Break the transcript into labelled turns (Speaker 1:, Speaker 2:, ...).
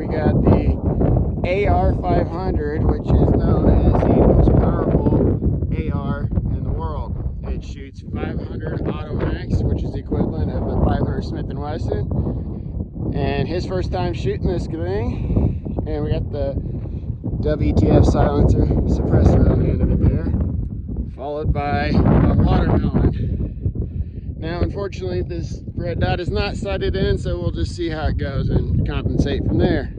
Speaker 1: we got the AR500, which is known as the most powerful AR in the world. It shoots 500 Automax, which is the equivalent of the 500 Smith & Wesson. And his first time shooting this thing, and we got the WTF silencer suppressor on the end of it there, followed by a watermelon. Now, unfortunately, this red dot is not sighted in, so we'll just see how it goes and compensate from there.